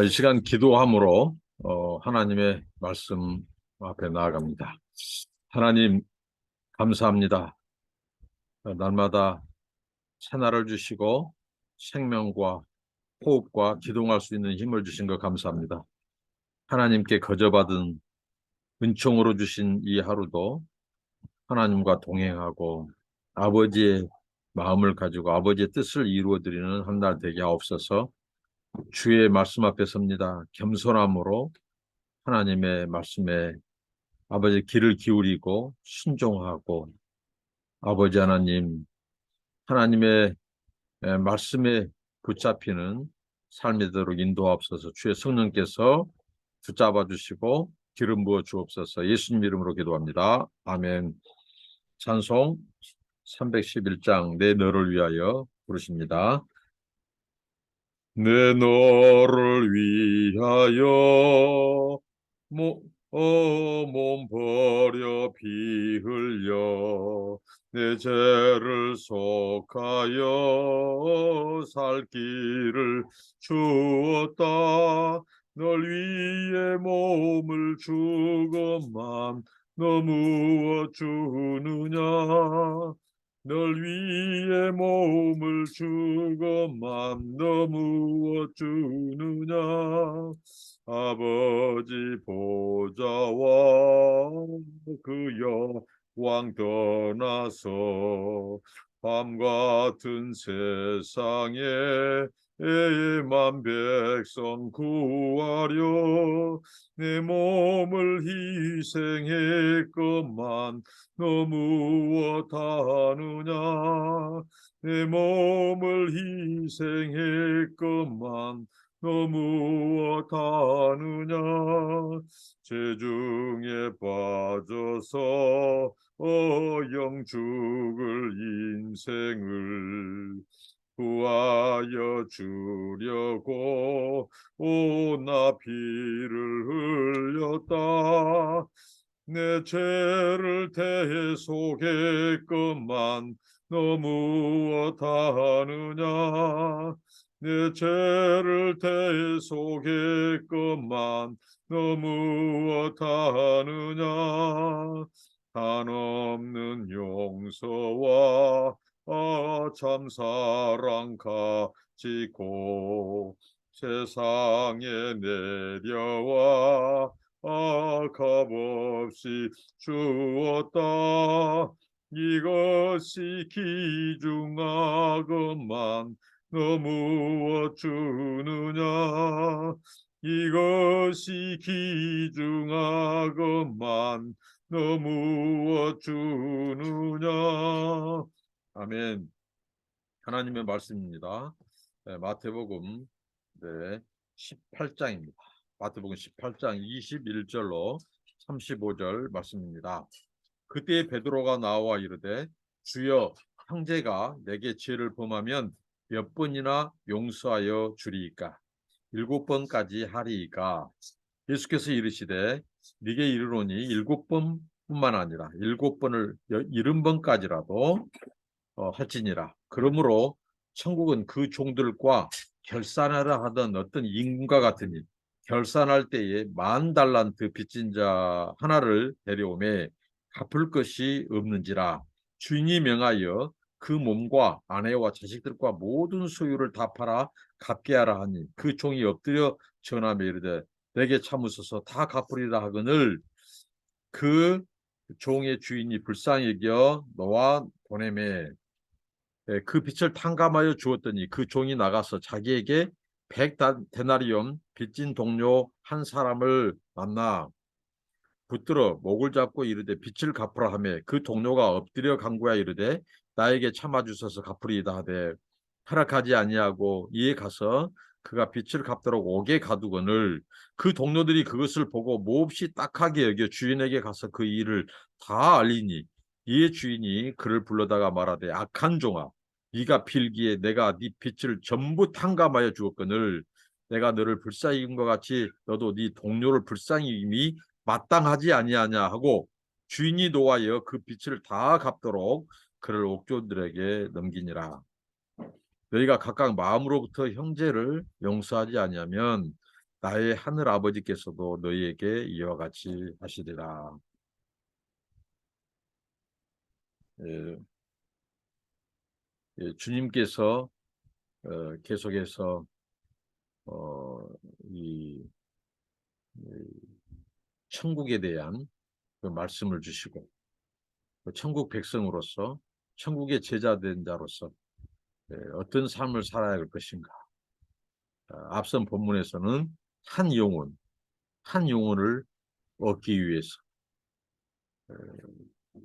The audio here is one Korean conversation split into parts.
이 시간 기도함으로 하나님의 말씀 앞에 나아갑니다. 하나님 감사합니다. 날마다 새날을 주시고 생명과 호흡과 기동할 수 있는 힘을 주신 것 감사합니다. 하나님께 거저받은 은총으로 주신 이 하루도 하나님과 동행하고 아버지의 마음을 가지고 아버지의 뜻을 이루어드리는 한 날 되게 하옵소서. 주의 말씀 앞에 섭니다. 겸손함으로 하나님의 말씀에 아버지 귀를 기울이고 순종하고 아버지 하나님 하나님의 말씀에 붙잡히는 삶이 되도록 인도하옵소서. 주의 성령께서 붙잡아 주시고 기름 부어 주옵소서. 예수님 이름으로 기도합니다. 아멘. 찬송 311장 내 너를 위하여 부르십니다. 내 너를 위하여 몸 버려 피 흘려 내 죄를 속하여 살 길을 주었다. 널 위해 몸을 주고만 너 무엇 주느냐. 널 위해 몸을 주고만 너 무엇 주느냐. 아버지 보좌와 그 영광 떠나서 밤 같은 세상에 애만 백성 구하려 내 몸을 희생했건만 너 무엇 하느냐. 내 몸을 희생했건만 너 무엇 하느냐. 죄중에 빠져서 영 죽을 인생을 구하여 주려고 나 피를 흘렸다. 내 죄를 대속했건만 너 무엇 하느냐. 내 죄를 대속했건만 너 무엇 하느냐. 한없는 용서와 참 사랑 가지고 세상에 내려와 값없이 주었다. 이것이 귀중하건만 너 무엇 주느냐. 이것이 귀중하건만 너 무엇 주느냐. 아멘. 하나님의 말씀입니다. 마태복음 18장입니다. 마태복음 18장 21절로 35절 말씀입니다. 그때 베드로가 나와 이르되 주여 형제가 내게 죄를 범하면 몇 번이나 용서하여 주리이까? 7번까지 하리이까? 예수께서 이르시되 네게 이르노니 7번뿐만 아니라 7번을 70번까지라도 할지니라. 그러므로 천국은 그 종들과 결산하라 하던 어떤 임금과 같으니 결산할 때에 10,000달란트 빚진 자 하나를 데려오매 갚을 것이 없는지라. 주인이 명하여 그 몸과 아내와 자식들과 모든 소유를 다 팔아 갚게 하라 하니 그 종이 엎드려 전하며 이르되 내게 참으소서 다 갚으리라 하거늘 그 종의 주인이 불쌍히 여겨 너와 보내매 그 빚을 탕감하여 주었더니 그 종이 나가서 자기에게 100데나리온 빚진 동료 한 사람을 만나 붙들어 목을 잡고 이르되 빚을 갚으라 하매 그 동료가 엎드려 간구하여 이르되 나에게 참아 주소서 갚으리이다 하되 허락하지 아니하고 이에 가서 그가 빚을 갚도록 옥에 가두거늘 그 동료들이 그것을 보고 몹시 딱하게 여겨 주인에게 가서 그 일을 다 알리니 이에 주인이 그를 불러다가 말하되 악한 종아 네가 필기에 내가 네 빚을 전부 탕감하여 주었거늘 내가 너를 불쌍히 여긴 것 같이 너도 네 동료를 불쌍히 여김이 마땅하지 아니하냐 하고 주인이 노하여 그 빚을 다 갚도록 그를 옥졸들에게 넘기니라. 너희가 각각 마음으로부터 형제를 용서하지 아니하면 나의 하늘 아버지께서도 너희에게 이와 같이 하시리라. 예, 예, 주님께서 계속해서 어, 이, 이 천국에 대한 그 말씀을 주시고 그 천국 백성으로서 천국의 제자 된 자로서 어떤 삶을 살아야 할 것인가. 앞선 본문에서는 한 영혼, 한 영혼을 얻기 위해서 어,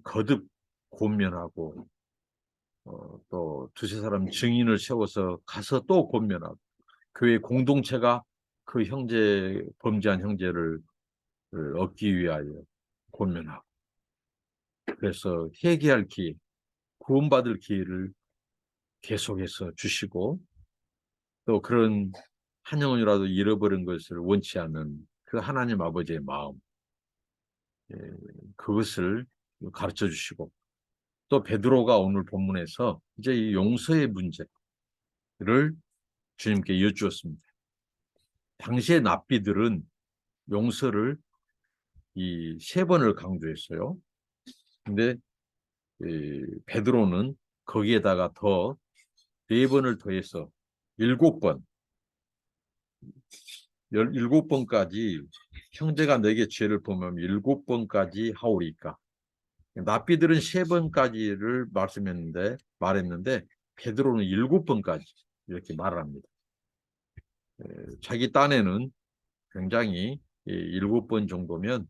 거듭 권면하고 또 두세 사람 증인을 세워서 가서 또 권면하고 교회 공동체가 그 형제 범죄한 형제를 얻기 위하여 권면하고 그래서 회개할 기회, 구원받을 기회를 계속해서 주시고 또 그런 한 영혼이라도 잃어버린 것을 원치 않는 그 하나님 아버지의 마음 예, 그것을 가르쳐 주시고 또 베드로가 오늘 본문에서 이제 이 용서의 문제를 주님께 여쭈었습니다. 당시의 납비들은 용서를 이 3번을 강조했어요. 근데 베드로는 거기에다가 더 4번을 더해서 7번, 17번까지 형제가 내게 죄를 범하면 7번까지 하오리까. 납비들은 3번까지를 말했는데 베드로는 7번까지 이렇게 말을 합니다. 자기 딴에는 굉장히 7번 정도면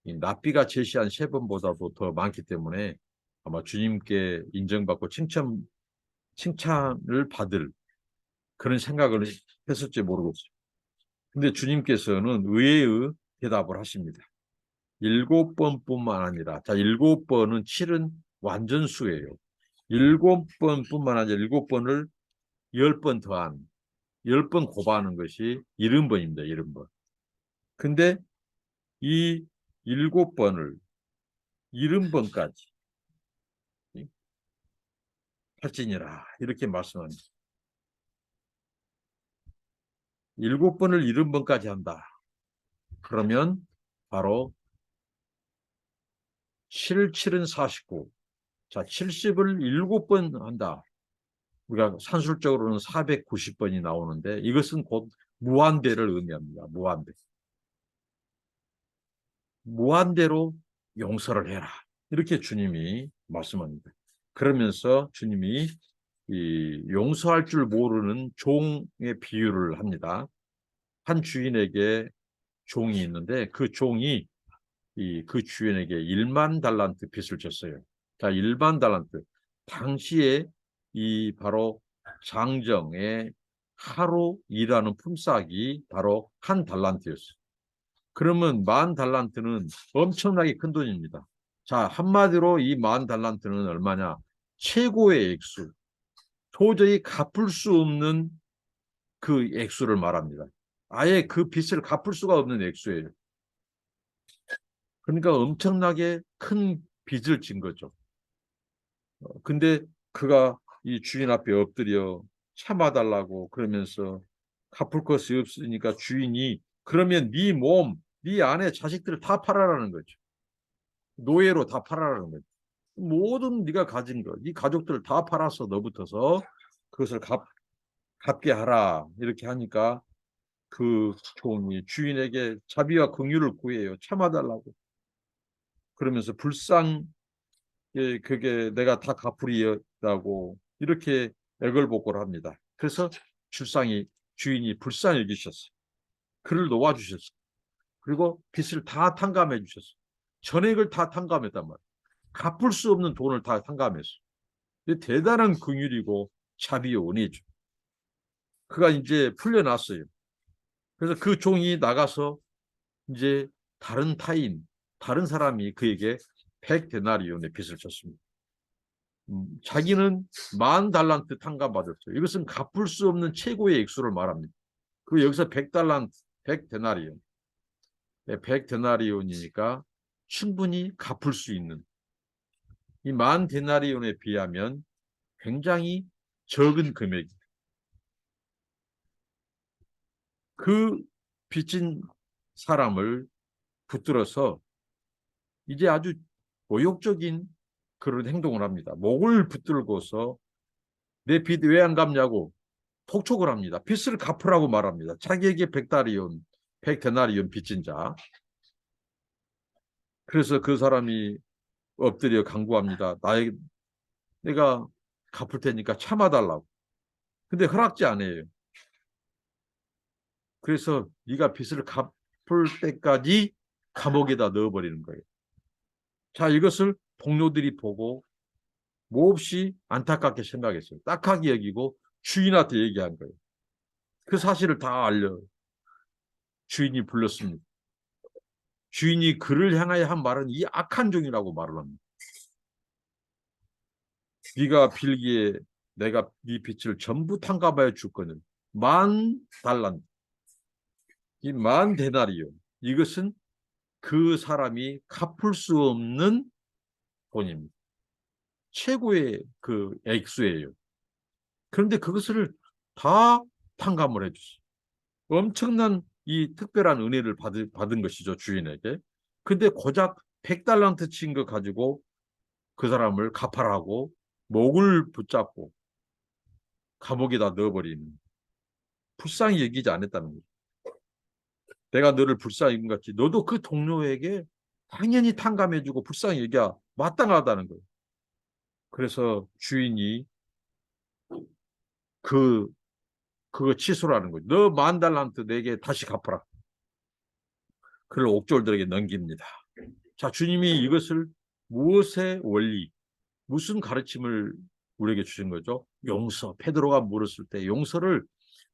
이 납비가 제시한 3번보다도 더 많기 때문에 아마 주님께 인정받고 칭찬을 받을 그런 생각을 했을지 모르겠어요. 근데 주님께서는 의외의 대답을 하십니다. 7번뿐만 아니라, 자, 7번은 7은 완전수예요. 7번뿐만 아니라 7번을 10번 더한, 10번 곱하는 것이 70번입니다. 70번. 근데 이 7번을 70번까지 할지니라 이렇게 말씀합니다. 7번을 70번까지 한다. 그러면 바로 7, 7은 49. 자, 70을 7번 한다. 우리가 산술적으로는 490번이 나오는데 이것은 곧 무한대를 의미합니다. 무한대. 무한대로 용서를 해라. 이렇게 주님이 말씀합니다. 그러면서 주님이 이 용서할 줄 모르는 종의 비유를 합니다. 한 주인에게 종이 있는데 그 종이 그 주인에게 1만 달란트 빚을 졌어요. 자, 1만 달란트. 당시에 이 바로 장정의 하루 일하는 품삯이 바로 한 달란트였어요. 그러면 10,000달란트는 엄청나게 큰 돈입니다. 자, 한마디로 이 10,000달란트는 얼마냐? 최고의 액수. 도저히 갚을 수 없는 그 액수를 말합니다. 아예 그 빚을 갚을 수가 없는 액수예요. 그러니까 엄청나게 큰 빚을 진 거죠. 근데 그가 이 주인 앞에 엎드려 참아달라고 그러면서 갚을 것이 없으니까 주인이 그러면 네 몸, 네 아내, 자식들을 다 팔아라는 거죠. 노예로 다 팔아라는 거죠. 모든 네가 가진 거, 네 가족들을 다 팔아서 너부터서 그것을 갚게 하라 이렇게 하니까 그 종이 주인에게 자비와 긍휼을 구해요. 참아달라고. 그러면서 그게 내가 다 갚으리라고 이렇게 애걸복걸 합니다. 그래서 주인이 불쌍히 여기셨어요. 그를 놓아주셨어요. 그리고 빚을 다 탕감해 주셨어요. 전액을 다 탕감했단 말이에요. 갚을 수 없는 돈을 다 탕감했어요. 대단한 긍휼이고 자비의 은혜죠. 그가 이제 풀려났어요. 그래서 그 종이 나가서 이제 다른 사람이 그에게 100데나리온의 빚을 졌습니다. 자기는 10,000달란트 탕감받았어요. 이것은 갚을 수 없는 최고의 액수를 말합니다. 그 여기서 100달란트, 100데나리온. 100데나리온이니까 충분히 갚을 수 있는 이 10,000데나리온에 비하면 굉장히 적은 금액입니다. 그 빚진 사람을 붙들어서 이제 아주 모욕적인 그런 행동을 합니다. 목을 붙들고서 내 빚 왜 안 갚냐고 폭촉을 합니다. 빚을 갚으라고 말합니다. 자기에게 백데나리온 빚진 자. 그래서 그 사람이 엎드려 간구합니다. 내가 갚을 테니까 참아달라고. 근데 허락지 않아요. 그래서 네가 빚을 갚을 때까지 감옥에다 넣어버리는 거예요. 자, 이것을 동료들이 보고 몹시 안타깝게 생각했어요. 딱하게 여기고 주인한테 얘기한 거예요. 그 사실을 다 알려 주인이 불렀습니다. 주인이 그를 향하여 한 말은 이 악한 종이라고 말을 합니다. 네가 빌기에 내가 네 빚을 전부 탕감하여 줄 거는 10,000달란트, 이 10,000데나리온, 이것은 그 사람이 갚을 수 없는 돈입니다. 최고의 그 액수예요. 그런데 그것을 다 탕감을 해주시. 엄청난 이 특별한 은혜를 받은 것이죠, 주인에게. 근데 고작 100달란트 친 거 가지고 그 사람을 갚아라고 목을 붙잡고 감옥에다 넣어버리는, 불쌍히 여기지 않았다는 거죠. 내가 너를 불쌍히 여긴 것 같이 너도 그 동료에게 당연히 탕감해주고 불쌍히 여기야 마땅하다는 거예요. 그래서 주인이 그거 취소라는 거죠. 너 10,000달란트 내게 다시 갚아라. 그를 옥졸들에게 넘깁니다. 자, 주님이 이것을 무엇의 원리, 무슨 가르침을 우리에게 주신 거죠? 용서. 베드로가 물었을 때 용서를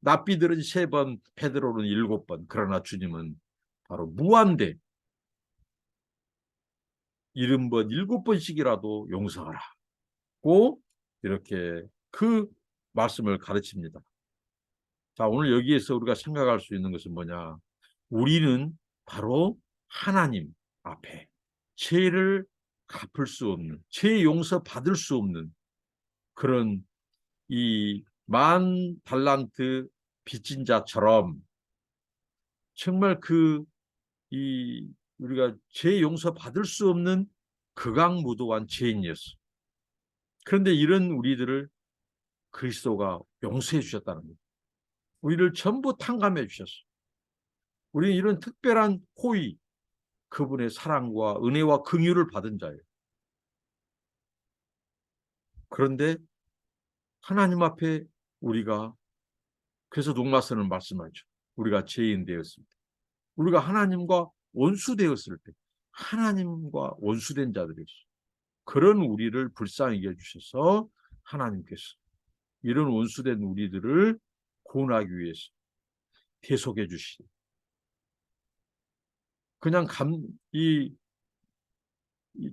납비들은 3번, 베드로는 7번. 그러나 주님은 바로 무한대 70번, 7번씩이라도 용서하라고 이렇게 그 말씀을 가르칩니다. 자, 오늘 여기에서 우리가 생각할 수 있는 것은 뭐냐? 우리는 바로 하나님 앞에 죄를 갚을 수 없는, 죄 용서 받을 수 없는 그런 이 10,000달란트 빚진 자처럼 정말 우리가 죄 용서 받을 수 없는 극악무도한 죄인이었어. 그런데 이런 우리들을 그리스도가 용서해 주셨다는 거예요. 우리를 전부 탕감해 주셨어. 우리는 이런 특별한 호의, 그분의 사랑과 은혜와 긍휼을 받은 자예요. 그런데 하나님 앞에 우리가, 그래서 로마서는 말씀하죠. 우리가 죄인 되었을 때, 우리가 하나님과 원수되었을 때, 하나님과 원수된 자들이었어요. 그런 우리를 불쌍히 여기셔서 하나님께서 이런 원수된 우리들을 구원하기 위해서 대속해 주시고, 그냥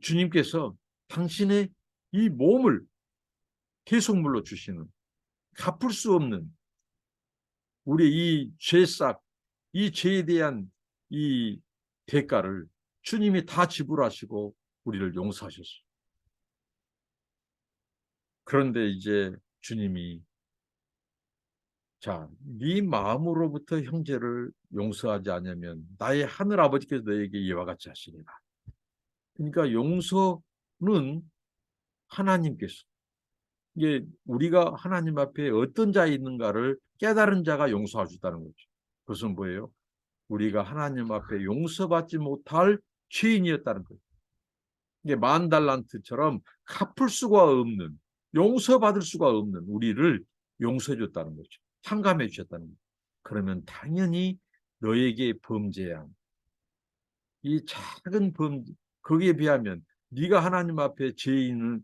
주님께서 당신의 이 몸을 대속물로 주시는, 갚을 수 없는 우리 이 죄싹, 이 죄에 대한 이 대가를 주님이 다 지불하시고 우리를 용서하셨어요. 그런데 이제 주님이, 자, 네 마음으로부터 형제를 용서하지 않으면 나의 하늘 아버지께서 너에게 이와 같이 하시리라. 그러니까 용서는 하나님께서, 이게 우리가 하나님 앞에 어떤 자에 있는가를 깨달은 자가 용서할 수 있다는 거죠. 그것은 뭐예요? 우리가 하나님 앞에 용서받지 못할 죄인이었다는 거예요. 이게 10,000달란트처럼 갚을 수가 없는, 용서받을 수가 없는 우리를 용서해 줬다는 거죠. 탕감해 주셨다는 거죠. 그러면 당연히 너에게 범죄한 이 작은 범죄, 거기에 비하면, 네가 하나님 앞에 죄인에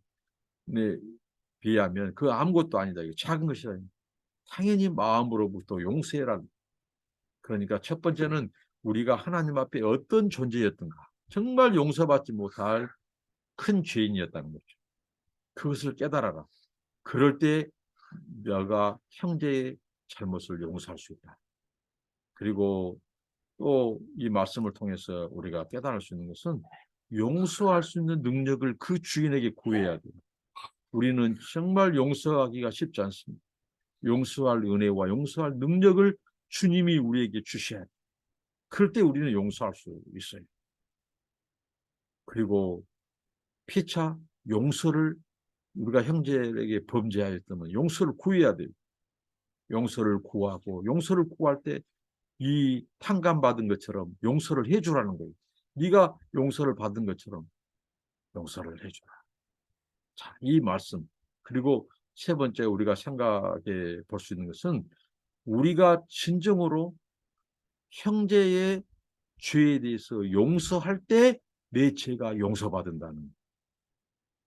비하면 그 아무것도 아니다. 이거 작은 것이다. 당연히 마음으로부터 용서해라. 그러니까 첫 번째는 우리가 하나님 앞에 어떤 존재였던가, 정말 용서받지 못할 큰 죄인이었다는 거죠. 그것을 깨달아라. 그럴 때 너가 형제의 잘못을 용서할 수 있다. 그리고 또 이 말씀을 통해서 우리가 깨달을 수 있는 것은 용서할 수 있는 능력을 그 주인에게 구해야 돼요. 우리는 정말 용서하기가 쉽지 않습니다. 용서할 은혜와 용서할 능력을 주님이 우리에게 주셔야 돼요. 그럴 때 우리는 용서할 수 있어요. 그리고 피차 용서를 우리가 형제에게 범죄하였다면 용서를 구해야 돼요. 용서를 구하고 용서를 구할 때 이 탕감받은 것처럼 용서를 해주라는 거예요. 네가 용서를 받은 것처럼 용서를 해주라. 자, 이 말씀. 그리고 세 번째 우리가 생각해 볼 수 있는 것은 우리가 진정으로 형제의 죄에 대해서 용서할 때 내 죄가 용서받는다는.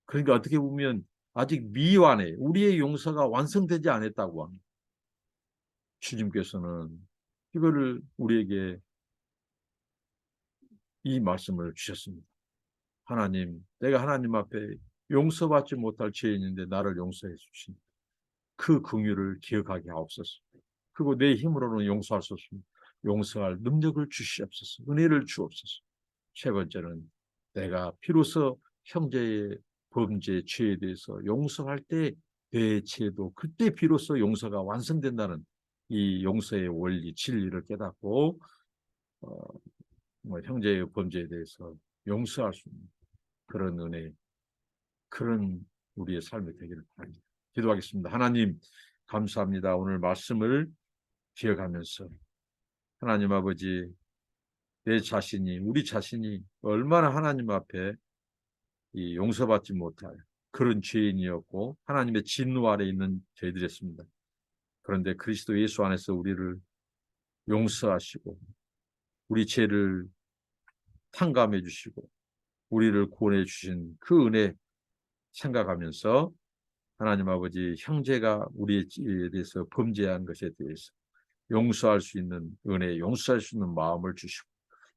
그러니까 어떻게 보면 아직 미완해. 우리의 용서가 완성되지 않았다고 합니다. 주님께서는 이거를 우리에게 이 말씀을 주셨습니다. 하나님, 내가 하나님 앞에 용서받지 못할 죄인인데 나를 용서해 주신 그 긍휼을 기억하게 하옵소서. 그리고 내 힘으로는 용서할 수 없습니다. 용서할 능력을 주시옵소서. 은혜를 주옵소서. 세 번째는 내가 비로소 형제의 범죄, 죄에 대해서 용서할 때 내 죄도 그때 비로소 용서가 완성된다는 이 용서의 원리, 진리를 깨닫고 형제의 범죄에 대해서 용서할 수 있는 그런 은혜, 그런 우리의 삶이 되기를 바랍니다. 기도하겠습니다. 하나님, 감사합니다. 오늘 말씀을 기억하면서 하나님 아버지, 내 자신이, 우리 자신이 얼마나 하나님 앞에 이 용서받지 못할 그런 죄인이었고 하나님의 진노 아래 있는 죄들이었습니다. 그런데 그리스도 예수 안에서 우리를 용서하시고 우리 죄를 탕감해 주시고 우리를 구원해 주신 그 은혜 생각하면서 하나님 아버지, 형제가 우리에 대해서 범죄한 것에 대해서 용서할 수 있는 은혜, 용서할 수 있는 마음을 주시고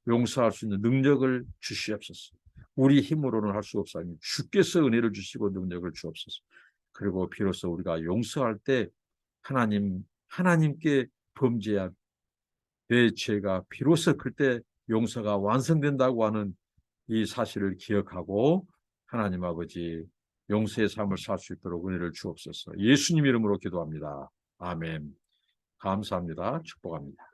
용서할 수 있는 능력을 주시옵소서. 우리 힘으로는 할 수 없사오니 주께서 은혜를 주시고 능력을 주옵소서. 그리고 비로소 우리가 용서할 때 하나님께 범죄한 내 죄가 비로소 그때 용서가 완성된다고 하는 이 사실을 기억하고 하나님 아버지, 용서의 삶을 살 수 있도록 은혜를 주옵소서. 예수님 이름으로 기도합니다. 아멘. 감사합니다. 축복합니다.